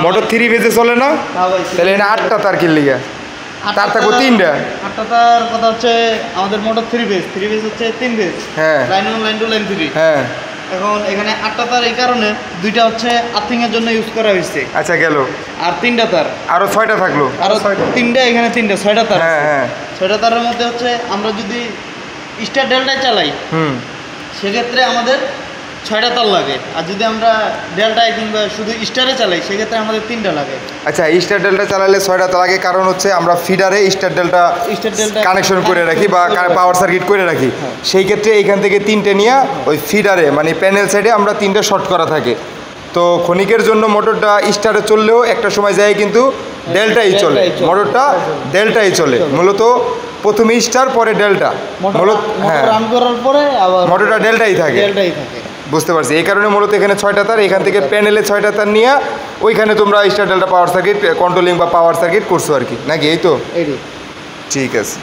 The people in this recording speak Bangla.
মোটর 3 ফেজে চলে না? তাহলে এখানে 8টা তার কি লিগা? তার থাকবো 3টা। 8টা তার কথা হচ্ছে আমাদের মোটর 3 ফেজ হচ্ছে 3 ফেজ। হ্যাঁ, লাইন 1 লাইন 2 লাইন 3। হ্যাঁ, এখন এখানে 8টা তার এই কারণে 2টা হচ্ছে আর্থিং এর জন্য ইউজ করা হয়েছে। আচ্ছা গেল। আর 3টা তার, আরো 6টা থাকলো। আরো 3টা, এখানে 3টা, 6টা তার। হ্যাঁ, হ্যাঁ, 6টা তারের মধ্যে হচ্ছে আমরা যদি স্টার ডেল্টায় চালাই সেক্ষেত্রে আমাদের 6টা তার লাগে, আর যদি আমরা ডেল্টায় কিংবা শুধু স্টারে চালাই সেক্ষেত্রে আমাদের 3টা লাগে। আচ্ছা, স্টার ডেল্টা চালালে 6টা তার লাগে, কারণ হচ্ছে আমরা ফিডারে স্টার ডেল্টা কানেকশন করে রাখি বা পাওয়ার সার্কিট করে রাখি। সেই ক্ষেত্রে এইখান থেকে 3টে নিয়ে ওই ফিডারে মানে প্যানেল সাইডে আমরা 3টে শর্ট করা থাকে। তো ক্ষণিকের জন্য মোটরটা স্টারে চললেও একটা সময় যায় কিন্তু ডেল্টাই চলে, মোটরটা ডেল্টাই চলে। মূলত প্রথমে স্টার পরে ডেল্টা, মূলত হ্যাঁ রান করার পরে আবার মোটরটা ডেল্টাই থাকে। বুঝতে পারছি। এই কারণে মূলত এখানে 6টা তার, এখান থেকে প্যানেলে 6টা তার নিয়ে ওইখানে তোমরা star delta power circuit controlling বা পাওয়ার সার্কিট করছো আর কি, নাকি? এই তো, ঠিক আছে।